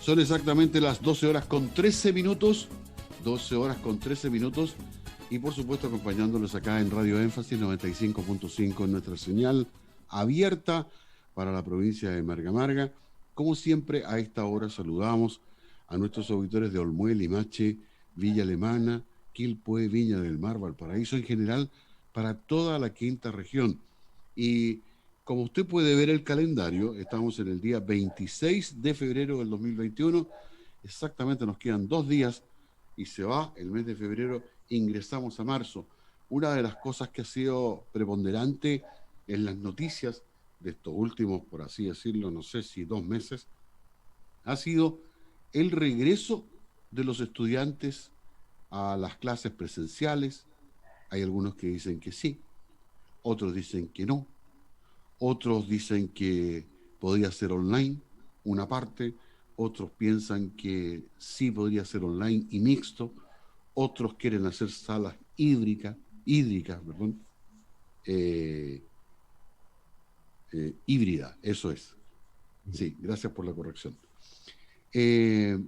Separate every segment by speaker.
Speaker 1: Son exactamente las 12 horas con 13 minutos. 12 horas con 13 minutos. Y por supuesto acompañándolos acá en Radio Énfasis 95.5 en nuestra señal abierta para la provincia de Marga Marga. Como siempre, a esta hora saludamos a nuestros auditores de Olmué, Limache, Villa Alemana, Quilpué, Viña del Mar, Valparaíso, en general, para toda la quinta región. Y como usted puede ver el calendario, estamos en el día 26 de febrero del 2021. Exactamente nos quedan 2 días y se va el mes de febrero, ingresamos a marzo. Una de las cosas que ha sido preponderante en las noticias de estos últimos, por así decirlo, no sé si 2 meses, ha sido el regreso de los estudiantes a las clases presenciales. Hay algunos que dicen que sí, otros dicen que no, otros dicen que podría ser online, una parte, otros piensan que sí podría ser online y mixto, otros quieren hacer salas hídricas, perdón, eh, híbrida, eso es. Sí, gracias por la corrección.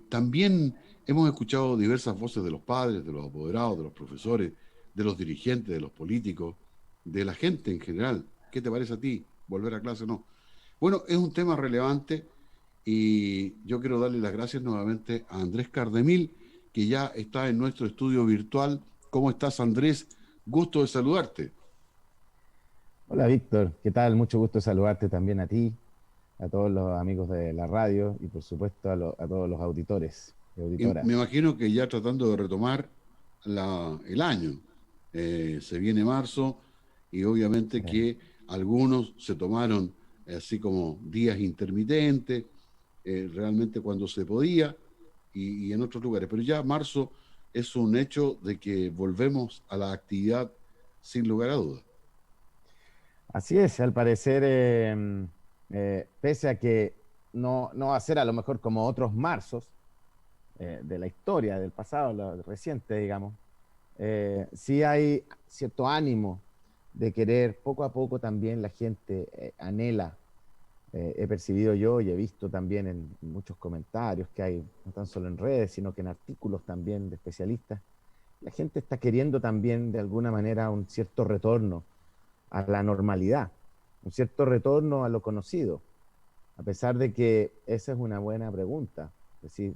Speaker 1: También hemos escuchado diversas voces de los padres, de los apoderados, de los profesores, de los dirigentes, de los políticos, de la gente en general. ¿Qué te parece a ti? ¿Volver a clase o no? Bueno, es un tema relevante y yo quiero darle las gracias nuevamente a Andrés Cardemil, que ya está en nuestro estudio virtual. ¿Cómo estás, Andrés? Gusto de saludarte.
Speaker 2: Hola Víctor, ¿qué tal? Mucho gusto saludarte también a ti, a todos los amigos de la radio y por supuesto a todos los auditores y
Speaker 1: Y me
Speaker 2: auditoras.
Speaker 1: imagino que ya tratando de retomar el año. Se viene marzo y obviamente que algunos se tomaron así como días intermitentes, realmente cuando se podía y en otros lugares. Pero ya marzo es un hecho de que volvemos a la actividad sin lugar a dudas.
Speaker 2: Así es, al parecer, pese a que no va a ser a lo mejor como otros marzos de la historia, del pasado, lo reciente, digamos, sí hay cierto ánimo de querer poco a poco también la gente anhela. He percibido yo y he visto también en muchos comentarios que hay, no tan solo en redes, sino que en artículos también de especialistas, la gente está queriendo también de alguna manera un cierto retorno a la normalidad, un cierto retorno a lo conocido, a pesar de que esa es una buena pregunta. Es decir,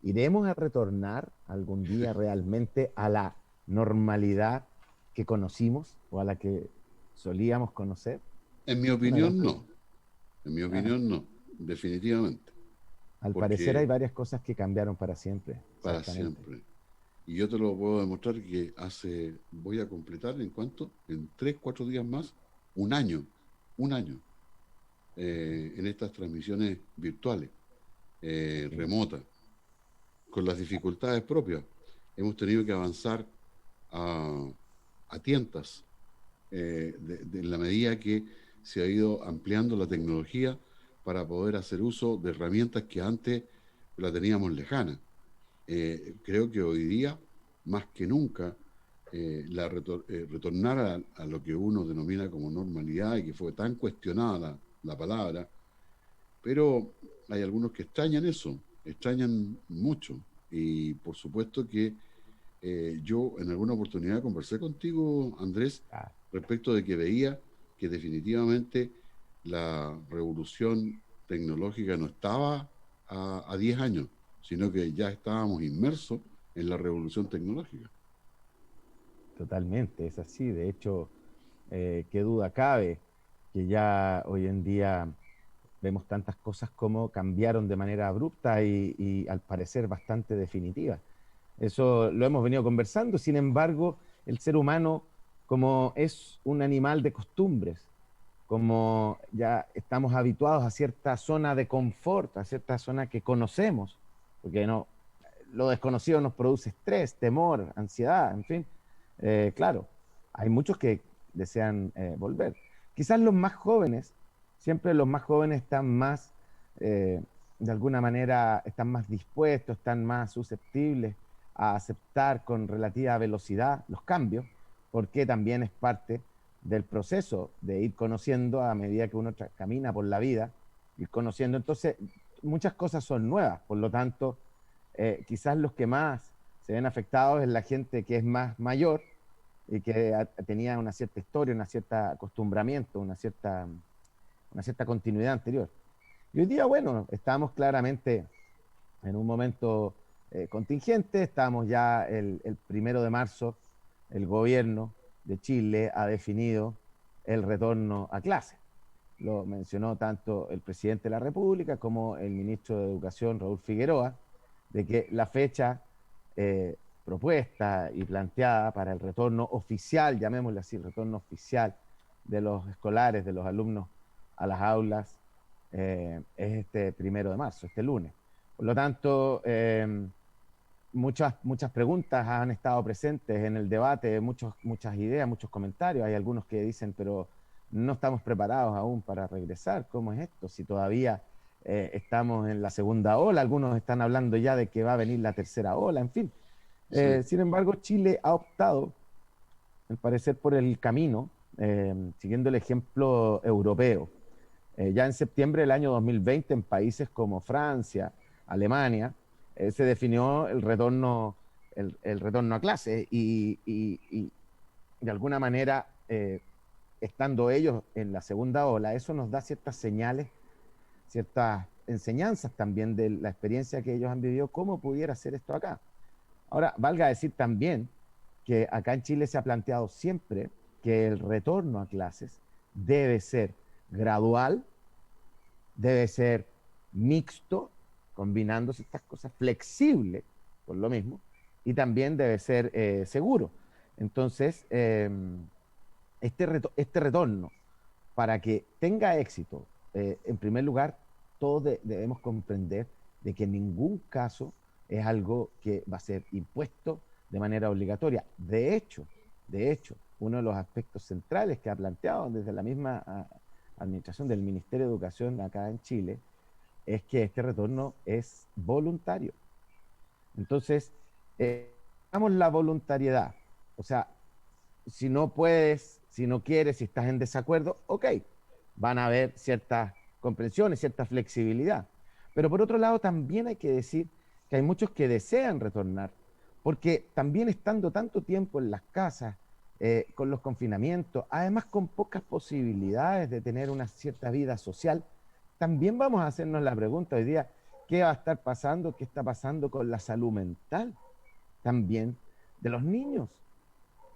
Speaker 2: ¿iremos a retornar algún día realmente a la normalidad que conocimos o a la que solíamos conocer?
Speaker 1: En mi
Speaker 2: Una gran
Speaker 1: opinión, no.
Speaker 2: pregunta.
Speaker 1: En mi
Speaker 2: Ah,
Speaker 1: opinión, no. Definitivamente.
Speaker 2: al parecer hay
Speaker 1: Porque
Speaker 2: varias cosas que cambiaron para siempre,
Speaker 1: para
Speaker 2: exactamente.
Speaker 1: siempre. Y yo te lo puedo demostrar que voy a completar en cuánto, en 3, 4 días más, un año en estas transmisiones virtuales,
Speaker 2: Sí.
Speaker 1: remotas, con las dificultades propias. Hemos tenido que avanzar a, a tientas en la medida que se ha ido ampliando la tecnología para poder hacer uso de herramientas que antes la teníamos lejana. Creo que hoy día, más que nunca, retornar a lo que uno denomina como normalidad y que fue tan cuestionada la palabra, pero hay algunos que extrañan eso, extrañan mucho. Y por supuesto que yo en alguna oportunidad conversé contigo, Andrés,
Speaker 2: Ah,
Speaker 1: respecto de que veía que definitivamente la revolución tecnológica no estaba a 10 años, sino que ya estábamos inmersos en la revolución tecnológica.
Speaker 2: totalmente, es así. De hecho, qué duda cabe que ya hoy en día vemos tantas cosas como cambiaron de manera abrupta y al parecer bastante definitiva. Eso lo hemos venido conversando, sin embargo, el ser humano, como es un animal de costumbres, como ya estamos habituados a cierta zona de confort, a cierta zona que conocemos, porque no, lo desconocido nos produce estrés, temor, ansiedad, en fin. Claro, hay muchos que desean volver. Quizás los más jóvenes, siempre los más jóvenes están más, de alguna manera, están más dispuestos, están más susceptibles a aceptar con relativa velocidad los cambios, porque también es parte del proceso de ir conociendo a medida que uno camina por la vida, ir conociendo. Entonces, muchas cosas son nuevas, por lo tanto, quizás los que más se ven afectados es la gente que es más mayor y que tenía una cierta historia, una cierta acostumbramiento, una cierta continuidad anterior. Y hoy día, bueno, estamos claramente en un momento contingente, estamos ya el 1 de marzo, el gobierno de Chile ha definido el retorno a clase. Lo mencionó tanto el presidente de la República como el ministro de Educación, Raúl Figueroa, de que la fecha eh, propuesta y planteada para el retorno oficial, llamémosle así, el retorno oficial de los escolares, de los alumnos a las aulas, es este 1 de marzo, este lunes. Por lo tanto, muchas preguntas han estado presentes en el debate, muchas ideas, muchos comentarios. Hay algunos que dicen, pero no estamos preparados aún para regresar. ¿Cómo es esto? Si todavía estamos en la segunda ola, algunos están hablando ya de que va a venir la tercera ola, en fin.
Speaker 1: Sí.
Speaker 2: Sin embargo, Chile ha optado, al parecer, por el camino, siguiendo el ejemplo europeo. Ya en septiembre del año 2020, en países como Francia, Alemania, se definió el retorno a clase y de alguna manera, estando ellos en la segunda ola, eso nos da ciertas señales, ciertas enseñanzas también de la experiencia que ellos han vivido, cómo pudiera ser esto acá. Ahora, valga decir también que acá en Chile se ha planteado siempre que el retorno a clases debe ser gradual, debe ser mixto, combinándose estas cosas, flexible, por lo mismo, y también debe ser seguro. Entonces, este retorno, para que tenga éxito, en primer lugar, todos debemos comprender de que en ningún caso es algo que va a ser impuesto de manera obligatoria. De hecho, uno de los aspectos centrales que ha planteado desde la misma administración del Ministerio de Educación acá en Chile es que este retorno es voluntario. Entonces, damos la voluntariedad. O sea, si no puedes, si no quieres, si estás en desacuerdo, ok, van a haber ciertas comprensiones, cierta flexibilidad. Pero por otro lado, también hay que decir que hay muchos que desean retornar, porque también estando tanto tiempo en las casas, con los confinamientos, además con pocas posibilidades de tener una cierta vida social, también vamos a hacernos la pregunta hoy día, ¿qué va a estar pasando? ¿Qué está pasando con la salud mental también de los niños?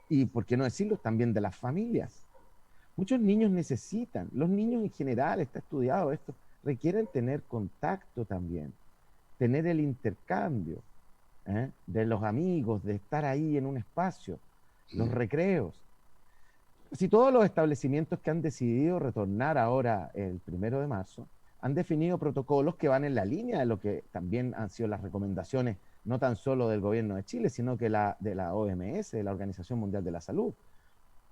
Speaker 2: Y, por qué no decirlo, también de las familias. Muchos niños necesitan, los niños en general, está estudiado esto, requieren tener contacto también, tener el intercambio de los amigos, de estar ahí en un espacio, los recreos. Si todos los establecimientos que han decidido retornar ahora el 1 de marzo han definido protocolos que van en la línea de lo que también han sido las recomendaciones, no tan solo del gobierno de Chile, sino que de la OMS, de la Organización Mundial de la Salud,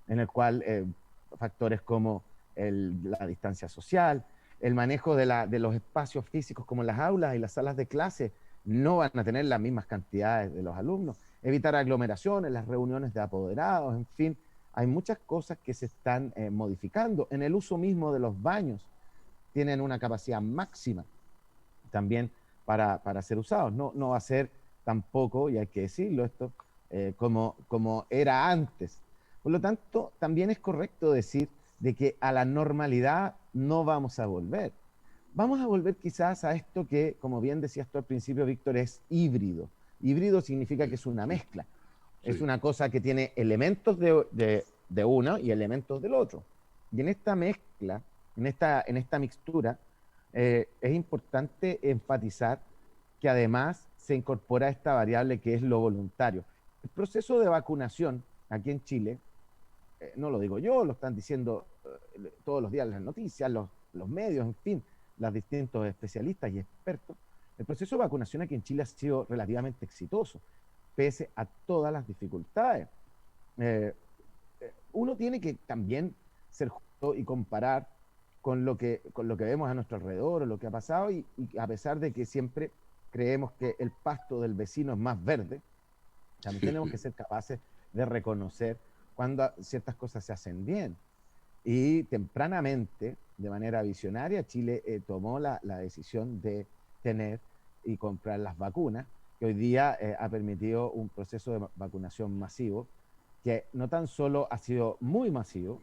Speaker 2: en el cual factores como la distancia social, el manejo de los espacios físicos como las aulas y las salas de clase no van a tener las mismas cantidades de los alumnos, evitar aglomeraciones, las reuniones de apoderados, en fin, hay muchas cosas que se están modificando. En el uso mismo de los baños tienen una capacidad máxima también para ser usados. No va a ser tampoco, y hay que decirlo esto, como era antes. Por lo tanto, también es correcto decir de que a la normalidad no vamos a volver. Vamos a volver quizás a esto que, como bien decías tú al principio, Víctor, es híbrido. Híbrido significa que es una mezcla. Es
Speaker 1: Sí.
Speaker 2: una cosa que tiene elementos de uno y elementos del otro. Y en esta mezcla, en esta mixtura, es importante enfatizar que además se incorpora esta variable que es lo voluntario. El proceso de vacunación aquí en Chile, no lo digo yo, lo están diciendo todos los días las noticias, los medios, en fin, los distintos especialistas y expertos. El proceso de vacunación aquí en Chile ha sido relativamente exitoso, pese a todas las dificultades. Eh, Uno tiene que también ser justo y comparar con lo que vemos a nuestro alrededor, o lo que ha pasado, y a pesar de que siempre creemos que el pasto del vecino es más verde, también tenemos que ser capaces de reconocer cuando ciertas cosas se hacen bien. Y tempranamente, de manera visionaria, Chile tomó la decisión de tener y comprar las vacunas, que hoy día ha permitido un proceso de vacunación masivo, que no tan solo ha sido muy masivo,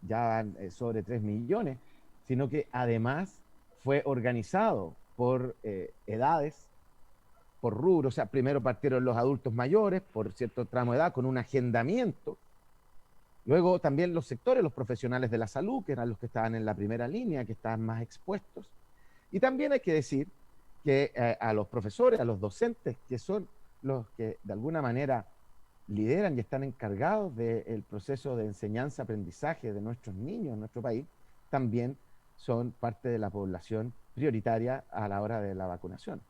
Speaker 2: ya van sobre 3 millones, sino que además fue organizado por edades, por rubro. O sea, primero partieron los adultos mayores por cierto tramo de edad con un agendamiento. Luego también los sectores, los profesionales de la salud, que eran los que estaban en la primera línea, que estaban más expuestos. Y también hay que decir que a los profesores, a los docentes, que son los que de alguna manera lideran y están encargados del proceso de enseñanza-aprendizaje de nuestros niños en nuestro país, también son parte de la población prioritaria a la hora de la vacunación.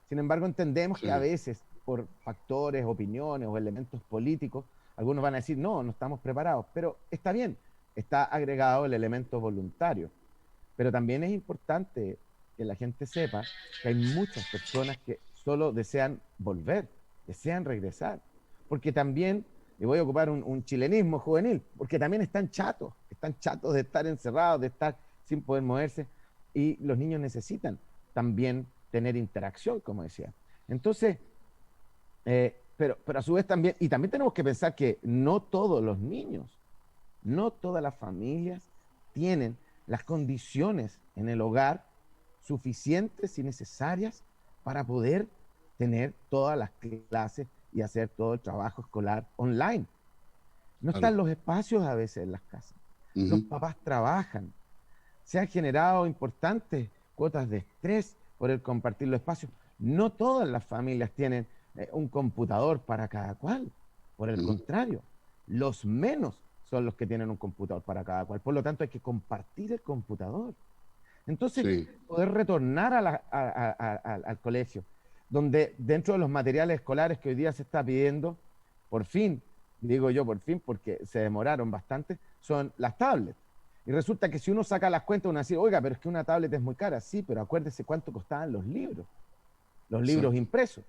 Speaker 2: Sin embargo, entendemos que a
Speaker 1: Sí,
Speaker 2: veces, por factores, opiniones o elementos políticos, algunos van a decir, no, no estamos preparados, pero está bien, está agregado el elemento voluntario. Pero también es importante que la gente sepa que hay muchas personas que solo desean volver, desean regresar, porque también, y voy a ocupar un chilenismo juvenil, porque también están chatos de estar encerrados, de estar sin poder moverse, y los niños necesitan también tener interacción, como decía. Entonces, pero a su vez también, y también tenemos que pensar que no todos los niños, no todas las familias tienen las condiciones en el hogar suficientes y necesarias para poder tener todas las clases y hacer todo el trabajo escolar online. No
Speaker 1: claro.
Speaker 2: están los espacios a veces en las casas. Los
Speaker 1: Ujú.
Speaker 2: papás trabajan. Se han generado importantes cuotas de estrés por el compartir los espacios. No todas las familias tienen un computador para cada cual. Por el
Speaker 1: Ujú.
Speaker 2: contrario, los menos son los que tienen un computador para cada cual. Por lo tanto, hay que compartir el computador. Entonces,
Speaker 1: Sí,
Speaker 2: poder retornar al colegio, donde dentro de los materiales escolares que hoy día se está pidiendo, por fin, digo yo por fin porque se demoraron bastante, son las tablets. Y resulta que si uno saca las cuentas, uno dice, oiga, pero es que una tablet es muy cara. Sí, pero acuérdese cuánto costaban los libros
Speaker 1: exacto.
Speaker 2: impresos,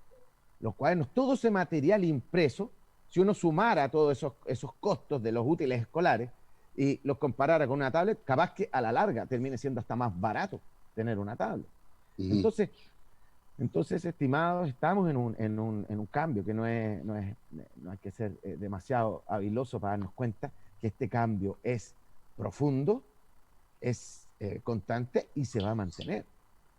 Speaker 2: los cuadernos, todo ese material impreso, si uno sumara todos esos costos de los útiles escolares y los comparara con una tablet, capaz que a la larga termine siendo hasta más barato tener una tablet.
Speaker 1: Ujú.
Speaker 2: Entonces, estimados, estamos en un cambio que no hay que ser demasiado habiloso para darnos cuenta que este cambio es profundo, es constante y se va a mantener.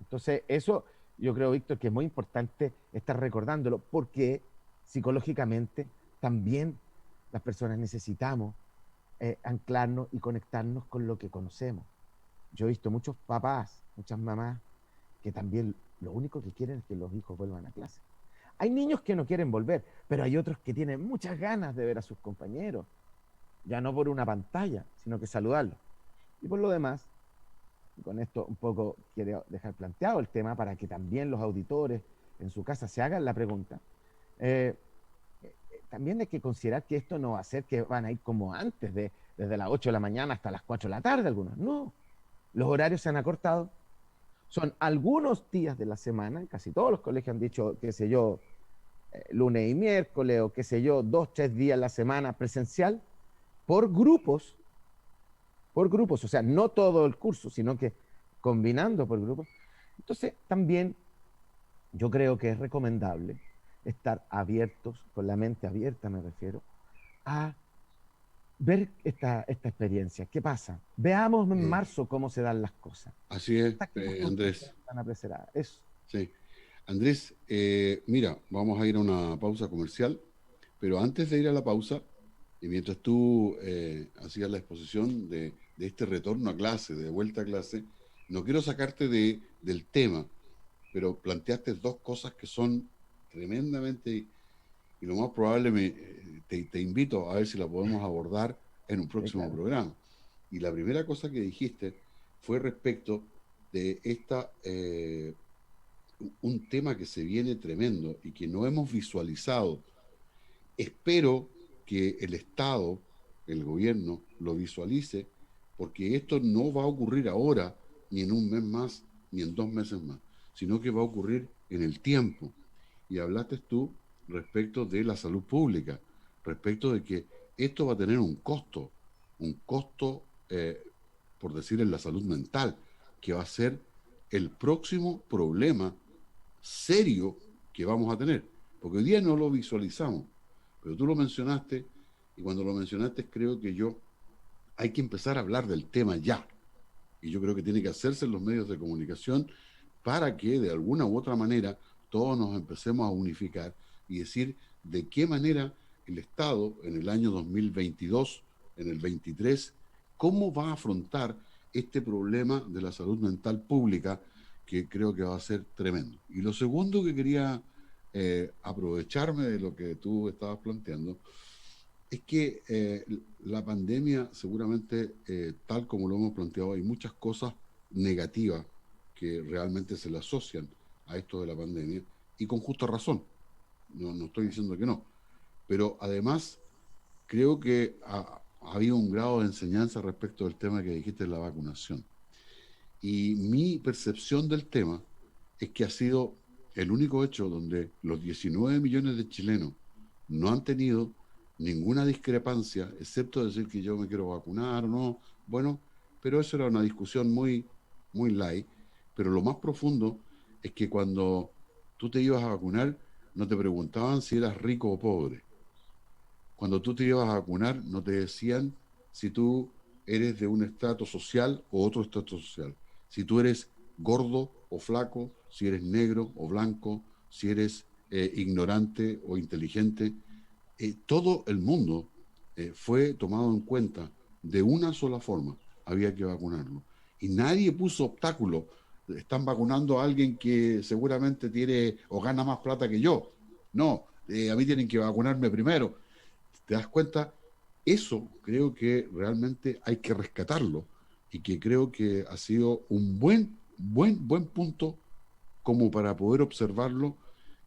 Speaker 2: Entonces, eso yo creo, Víctor, que es muy importante estar recordándolo porque psicológicamente también las personas necesitamos anclarnos y conectarnos con lo que conocemos. Yo he visto muchos papás, muchas mamás que también lo único que quieren es que los hijos vuelvan a clase. Hay niños que no quieren volver, pero hay otros que tienen muchas ganas de ver a sus compañeros, ya no por una pantalla, sino que saludarlos. Y por lo demás, y con esto un poco quiero dejar planteado el tema para que también los auditores en su casa se hagan la pregunta. Eh, También hay que considerar que esto no va a ser que van a ir como antes, desde las 8 de la mañana hasta las 4 de la tarde algunos. No, los horarios se han acortado. Son algunos días de la semana, casi todos los colegios han dicho, qué sé yo, lunes y miércoles o qué sé yo, 2, 3 días a la semana presencial por grupos, o sea, no todo el curso, sino que combinando por grupos. Entonces, también yo creo que es recomendable estar abiertos, con la mente abierta me refiero, a ver esta experiencia. ¿Qué pasa? Veamos en
Speaker 1: Mm.
Speaker 2: marzo cómo se dan las cosas.
Speaker 1: Así es,
Speaker 2: Saquemos
Speaker 1: Andrés.
Speaker 2: conclusiones tan apresuradas. Eso.
Speaker 1: Sí. Andrés, mira, vamos a ir a una pausa comercial, pero antes de ir a la pausa, y mientras tú hacías la exposición de este retorno a clase, de vuelta a clase, no quiero sacarte del tema, pero planteaste dos cosas que son tremendamente, y lo más probable te invito a ver si la podemos abordar en un
Speaker 2: Sí,
Speaker 1: próximo
Speaker 2: claro.
Speaker 1: programa. Y la primera cosa que dijiste fue respecto de un tema que se viene tremendo y que no hemos visualizado. Espero que el Estado, el gobierno, lo visualice, porque esto no va a ocurrir ahora, ni en un mes más, ni en 2 meses más, sino que va a ocurrir en el tiempo. Y hablaste tú respecto de la salud pública, respecto de que esto va a tener un costo, por decir, en la salud mental, que va a ser el próximo problema serio que vamos a tener. Porque hoy día no lo visualizamos, pero tú lo mencionaste, y cuando lo mencionaste creo que hay que empezar a hablar del tema ya. Y yo creo que tiene que hacerse en los medios de comunicación para que de alguna u otra manera todos nos empecemos a unificar y decir de qué manera el Estado en el año 2022, en el 23, cómo va a afrontar este problema de la salud mental pública, que creo que va a ser tremendo. Y lo segundo que quería aprovecharme de lo que tú estabas planteando es que la pandemia seguramente, tal como lo hemos planteado, hay muchas cosas negativas que realmente se le asocian a esto de la pandemia, y con justa razón. No estoy diciendo que no. Pero además creo que ha habido un grado de enseñanza respecto del tema que dijiste de la vacunación. Y mi percepción del tema es que ha sido el único hecho donde los 19 millones de chilenos no han tenido ninguna discrepancia, excepto decir que yo me quiero vacunar o no. Bueno, pero eso era una discusión muy, muy light. Pero lo más profundo es que cuando tú te ibas a vacunar, no te preguntaban si eras rico o pobre. Cuando tú te ibas a vacunar, no te decían si tú eres de un estrato social o otro estrato social. Si tú eres gordo o flaco, si eres negro o blanco, si eres ignorante o inteligente. Todo el mundo fue tomado en cuenta de una sola forma. Había que vacunarlo. Y nadie puso obstáculo. Están vacunando a alguien que seguramente tiene o gana más plata que yo. No, a mí tienen que vacunarme primero. ¿Te das cuenta? Eso creo que realmente hay que rescatarlo, y que creo que ha sido un buen punto como para poder observarlo,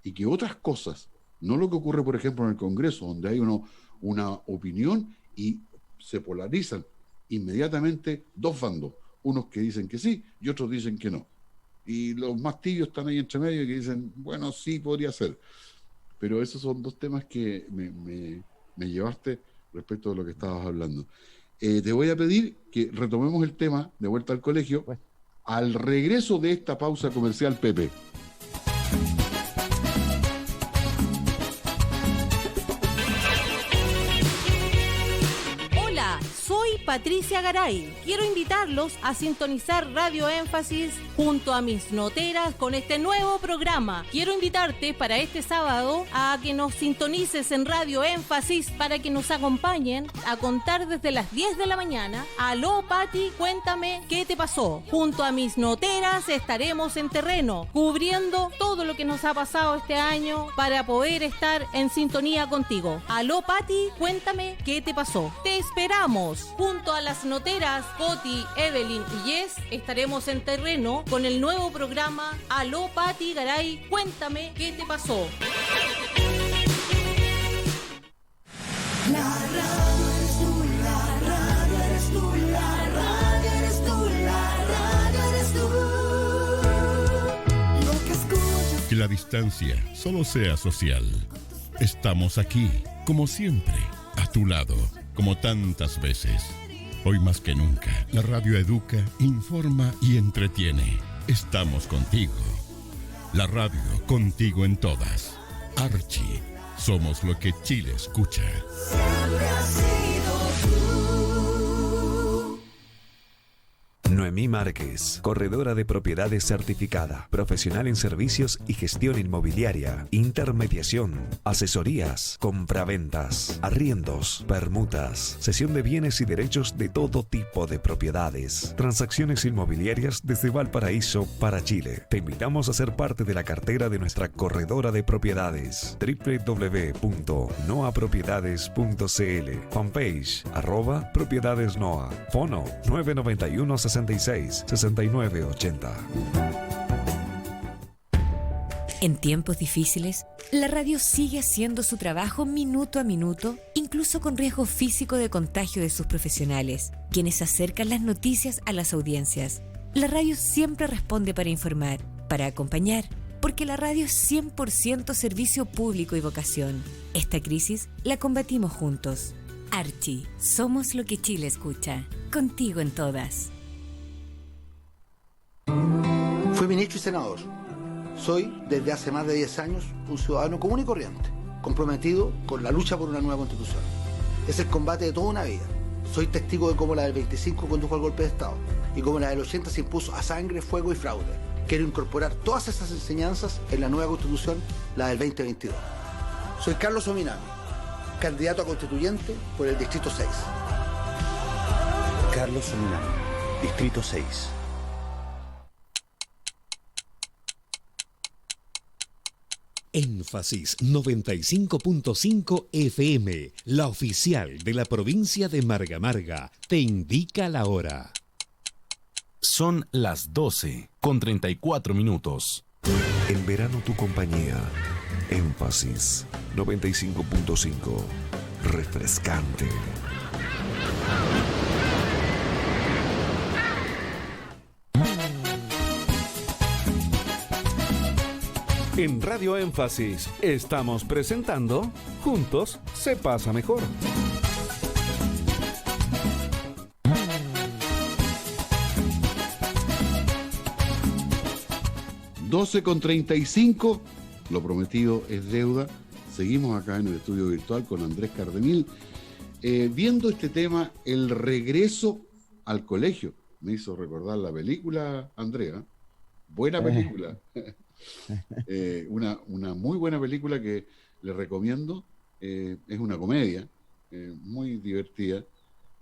Speaker 1: y que otras cosas, no lo que ocurre por ejemplo en el Congreso, donde hay una opinión y se polarizan inmediatamente dos bandos, unos que dicen que sí y otros dicen que no. Y los más tibios están ahí entre medio y que dicen, bueno, sí, podría ser. Pero esos son dos temas que me llevaste respecto de lo que estabas hablando. Te voy a pedir que retomemos el tema de vuelta al colegio al regreso de esta pausa comercial, Pepe.
Speaker 3: Soy Patricia Garay. Quiero invitarlos a sintonizar Radio Énfasis junto a mis noteras con este nuevo programa. Quiero invitarte para este sábado a que nos sintonices en Radio Énfasis para que nos acompañen a contar desde las 10 de la mañana. Aló, Pati, cuéntame qué te pasó. Junto a mis noteras estaremos en terreno, cubriendo todo lo que nos ha pasado este año para poder estar en sintonía contigo. Aló, Pati, cuéntame qué te pasó. Te esperamos. Junto a las noteras Coti, Evelyn y Jess estaremos en terreno con el nuevo programa Aló Pati Garay, cuéntame qué te pasó.
Speaker 4: La radio eres tú, la radio eres tú, la radio eres tú, la radio eres tú. Lo que escuchas.
Speaker 5: Que la distancia solo sea social. Estamos aquí, como siempre, a tu lado, como tantas veces. Hoy más que nunca, la radio educa, informa y entretiene. Estamos contigo. La radio contigo en todas. Archie, somos lo que Chile escucha.
Speaker 4: Siempre has sido tú.
Speaker 6: Noemí Márquez, corredora de propiedades certificada, profesional en servicios y gestión inmobiliaria, intermediación, asesorías, compraventas, arriendos, permutas, cesión de bienes y derechos de todo tipo de propiedades, transacciones inmobiliarias desde Valparaíso para Chile. Te invitamos a ser parte de la cartera de nuestra corredora de propiedades, www.noapropiedades.cl, fanpage @propiedadesnoa, fono 991 66-6980.
Speaker 7: En tiempos difíciles, la radio sigue haciendo su trabajo minuto a minuto, incluso con riesgo físico de contagio de sus profesionales, quienes acercan las noticias a las audiencias. La radio siempre responde para informar, para acompañar, porque la radio es 100% servicio público y vocación. Esta crisis la combatimos juntos. Archie, somos lo que Chile escucha. Contigo en todas.
Speaker 8: Fue ministro y senador. Soy, desde hace más de 10 años, un ciudadano común y corriente, comprometido con la lucha por una nueva constitución. Es el combate de toda una vida. Soy testigo de cómo la del 25 condujo al golpe de Estado y cómo la del 80 se impuso a sangre, fuego y fraude. Quiero incorporar todas esas enseñanzas en la nueva constitución, la del 2022. Soy Carlos Ominami, candidato a constituyente por el Distrito 6.
Speaker 9: Carlos Ominami, Distrito 6.
Speaker 6: Énfasis 95.5 FM, la oficial de la provincia de Marga Marga, te indica la hora.
Speaker 10: Son las 12:34.
Speaker 6: En verano tu compañía. Énfasis 95.5. Refrescante.
Speaker 10: En Radio Énfasis estamos presentando Juntos se pasa mejor.
Speaker 1: (12:35), lo prometido es deuda. Seguimos acá en el estudio virtual con Andrés Cardemil, viendo este tema, el regreso al colegio. Me hizo recordar la película, Andrea. Buena película. Una muy buena película que le recomiendo. Es una comedia muy divertida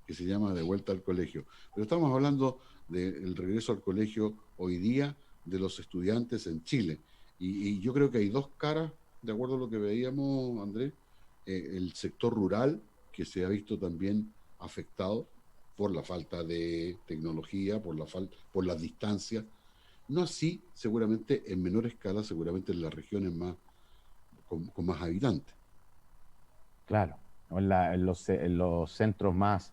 Speaker 1: que se llama De vuelta al colegio. Pero estamos hablando del regreso al colegio hoy día de los estudiantes en Chile. Y yo creo que hay dos caras, de acuerdo a lo que veíamos, Andrés. El sector rural, que se ha visto también afectado por la falta de tecnología, por las distancias. No así, seguramente en menor escala, seguramente en las regiones más con más habitantes.
Speaker 2: Claro, en los centros más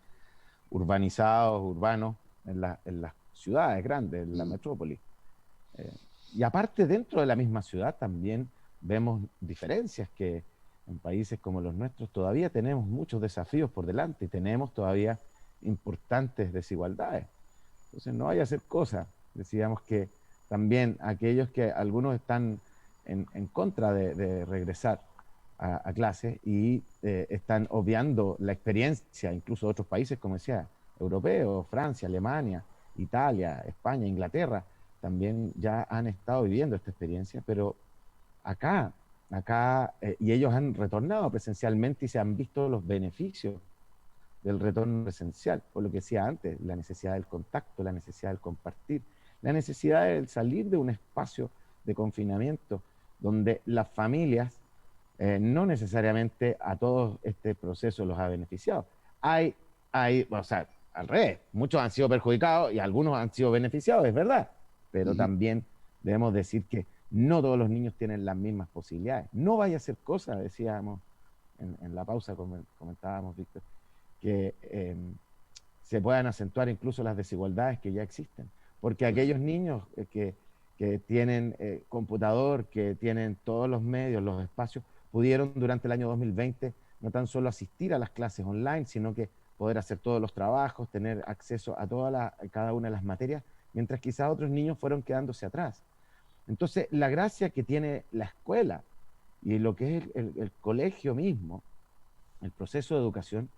Speaker 2: urbanizados, urbanos, en las ciudades grandes, en la metrópoli. Y aparte, dentro de la misma ciudad también vemos diferencias, que en países como los nuestros todavía tenemos muchos desafíos por delante y tenemos todavía importantes desigualdades. Entonces no vaya a ser cosa, decíamos que también aquellos que algunos están en contra de regresar a clases y están obviando la experiencia, incluso de otros países, como decía, europeos, Francia, Alemania, Italia, España, Inglaterra, también ya han estado viviendo esta experiencia, pero acá, y ellos han retornado presencialmente y se han visto los beneficios del retorno presencial, por lo que decía antes, la necesidad del contacto, la necesidad del compartir, la necesidad de salir de un espacio de confinamiento donde las familias no necesariamente a todos este proceso los ha beneficiado. O sea, al revés, muchos han sido perjudicados y algunos han sido beneficiados, es verdad, pero también debemos decir que no todos los niños tienen las mismas posibilidades. No vaya a ser cosa, decíamos en la pausa, comentábamos, Víctor, que se puedan acentuar incluso las desigualdades que ya existen. Porque aquellos niños que tienen computador, que tienen todos los medios, los espacios, pudieron durante el año 2020 no tan solo asistir a las clases online, sino que poder hacer todos los trabajos, tener acceso a cada una de las materias, mientras quizás otros niños fueron quedándose atrás. Entonces, la gracia que tiene la escuela y lo que es el colegio mismo, el proceso de educación,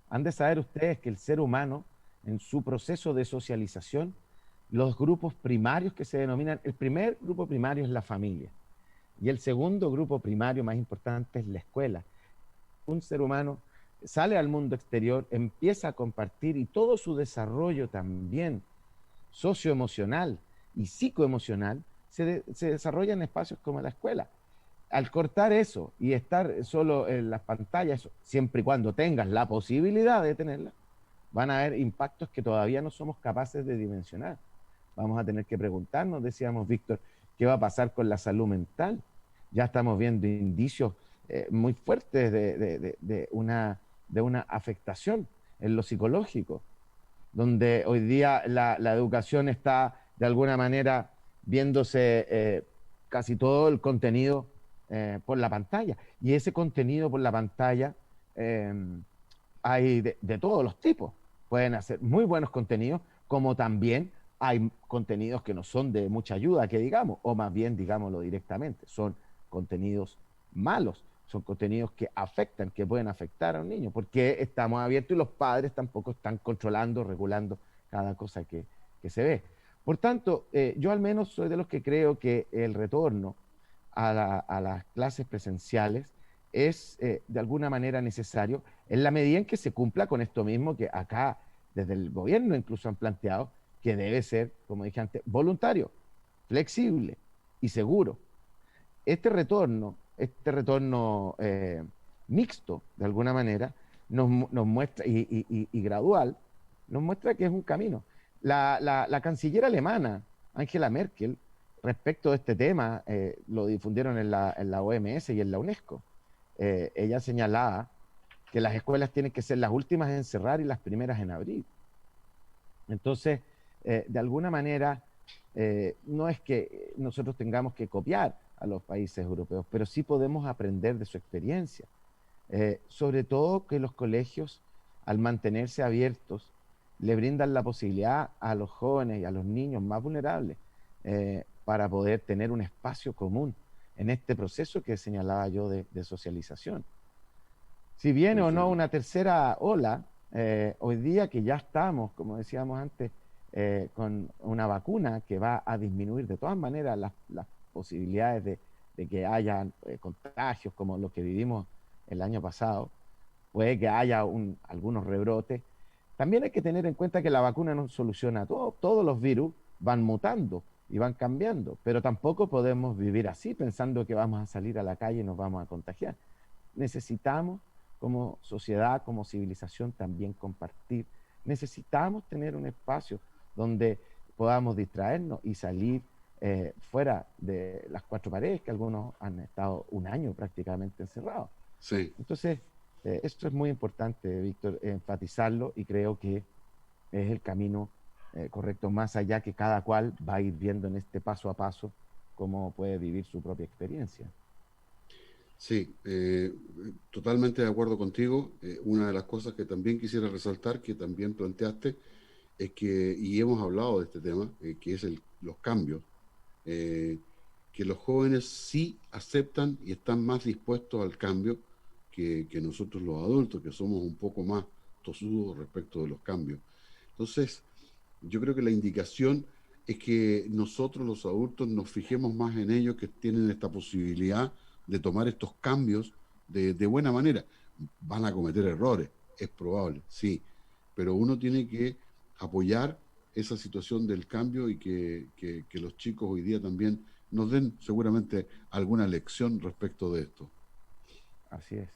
Speaker 2: han de saber ustedes que el ser humano, en su proceso de socialización, los grupos primarios que se denominan, el primer grupo primario es la familia, y el segundo grupo primario más importante es la escuela. Un ser humano sale al mundo exterior, empieza a compartir, y todo su desarrollo también socioemocional y psicoemocional se desarrolla en espacios como la escuela. Al cortar eso y estar solo en las pantallas, siempre y cuando tengas la posibilidad de tenerla, van a haber impactos que todavía no somos capaces de dimensionar. Vamos a tener que preguntarnos, decíamos, Víctor, ¿qué va a pasar con la salud mental? Ya estamos viendo indicios muy fuertes de una afectación en lo psicológico, donde hoy día la educación está de alguna manera viéndose casi todo el contenido por la pantalla. Y ese contenido por la pantalla hay de todos los tipos. Pueden hacer muy buenos contenidos, como también hay contenidos que no son de mucha ayuda, que digamos, o más bien, digámoslo directamente, son contenidos malos, son contenidos que afectan, que pueden afectar a un niño, porque estamos abiertos y los padres tampoco están controlando, regulando cada cosa que se ve. Por tanto, yo al menos soy de los que creo que el retorno a las clases presenciales es de alguna manera necesario en la medida en que se cumpla con esto mismo que acá desde el gobierno incluso han planteado, que debe ser, como dije antes, voluntario, flexible y seguro. Este retorno mixto, de alguna manera, nos muestra, y gradual, nos muestra que es un camino. La canciller alemana, Angela Merkel, respecto de este tema, lo difundieron en la OMS y en la UNESCO. Ella señalaba que las escuelas tienen que ser las últimas en cerrar y las primeras en abrir. Entonces, de alguna manera, no es que nosotros tengamos que copiar a los países europeos, pero sí podemos aprender de su experiencia. Sobre todo que los colegios, al mantenerse abiertos, le brindan la posibilidad a los jóvenes y a los niños más vulnerables para poder tener un espacio común en este proceso que señalaba yo de socialización. Si viene o no una tercera ola, hoy día que ya estamos, como decíamos antes, con una vacuna que va a disminuir de todas maneras las posibilidades de que haya contagios como los que vivimos el año pasado, puede que haya algunos rebrotes. También hay que tener en cuenta que la vacuna no soluciona todo, todos los virus van mutando y van cambiando, pero tampoco podemos vivir así pensando que vamos a salir a la calle y nos vamos a contagiar. Necesitamos como sociedad, como civilización también compartir. Necesitamos tener un espacio donde podamos distraernos y salir fuera de las cuatro paredes, que algunos han estado un año prácticamente encerrados.
Speaker 1: Sí.
Speaker 2: Entonces, esto es muy importante, Víctor, enfatizarlo, y creo que es el camino correcto, más allá que cada cual va a ir viendo en este paso a paso cómo puede vivir su propia experiencia.
Speaker 1: Sí, totalmente de acuerdo contigo. Una de las cosas que también quisiera resaltar, que también planteaste, es que, y hemos hablado de este tema, que es los cambios, que los jóvenes sí aceptan y están más dispuestos al cambio que nosotros los adultos, que somos un poco más tosudos respecto de los cambios. Entonces, yo creo que la indicación es que nosotros los adultos nos fijemos más en ellos, que tienen esta posibilidad de tomar estos cambios de buena manera. Van a cometer errores, es probable, sí, pero uno tiene que apoyar esa situación del cambio y que los chicos hoy día también nos den seguramente alguna lección respecto de esto.
Speaker 2: Así es.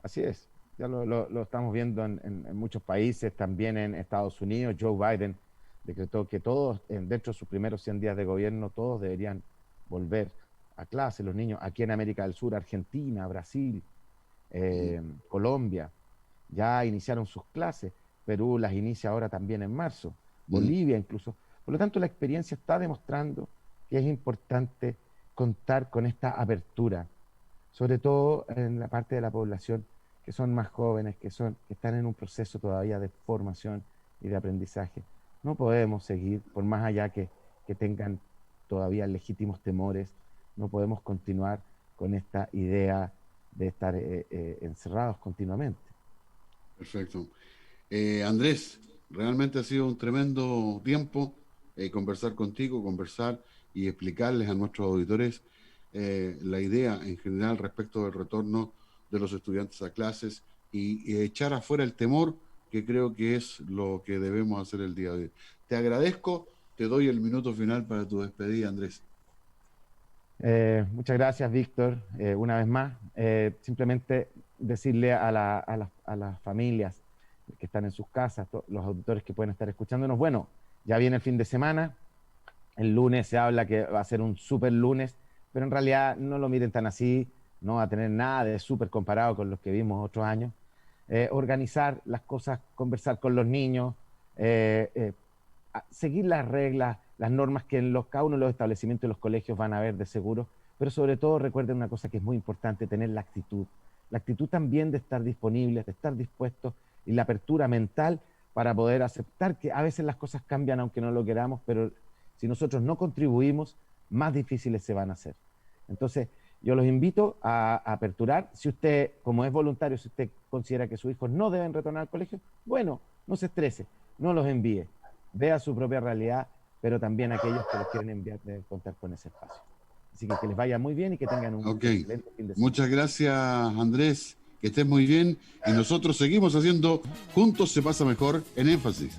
Speaker 2: Así es. Ya lo estamos viendo en muchos países, también en Estados Unidos. Joe Biden decretó que todos, dentro de sus primeros 100 días de gobierno, todos deberían volver a clase, los niños. Aquí en América del Sur, Argentina, Brasil, Colombia, ya iniciaron sus clases. Perú las inicia ahora también en marzo. Bolivia incluso. Por lo tanto, la experiencia está demostrando que es importante contar con esta apertura, sobre todo en la parte de la población que son más jóvenes, que están en un proceso todavía de formación y de aprendizaje. No podemos seguir, por más allá que tengan todavía legítimos temores, no podemos continuar con esta idea de estar encerrados continuamente.
Speaker 1: Perfecto. Andrés, realmente ha sido un tremendo tiempo conversar contigo, conversar y explicarles a nuestros auditores la idea en general respecto del retorno de los estudiantes a clases y echar afuera el temor, que creo que es lo que debemos hacer el día de hoy. Te agradezco, te doy el minuto final para tu despedida, Andrés.
Speaker 2: Muchas gracias, Víctor. Una vez más, simplemente decirle a las familias que están en sus casas, los auditores que pueden estar escuchándonos, bueno, ya viene el fin de semana, el lunes se habla que va a ser un súper lunes, pero en realidad no lo miren tan así, no va a tener nada de súper comparado con los que vimos otros años. Organizar las cosas, conversar con los niños, seguir las reglas, las normas que en cada uno de los establecimientos y los colegios van a haber de seguro, pero sobre todo recuerden una cosa que es muy importante, tener la actitud también de estar disponibles, de estar dispuestos, y la apertura mental para poder aceptar que a veces las cosas cambian aunque no lo queramos, pero si nosotros no contribuimos, más difíciles se van a hacer. Entonces, yo los invito a aperturar. Si usted, como es voluntario, si usted considera que sus hijos no deben retornar al colegio, bueno, no se estrese, no los envíe. Vea su propia realidad, pero también aquellos que los quieren enviar deben contar con ese espacio. Así que les vaya muy bien y que tengan un excelente fin de semana.
Speaker 1: Muchas gracias, Andrés. Que estés muy bien. Y nosotros seguimos haciendo Juntos se pasa mejor en Énfasis.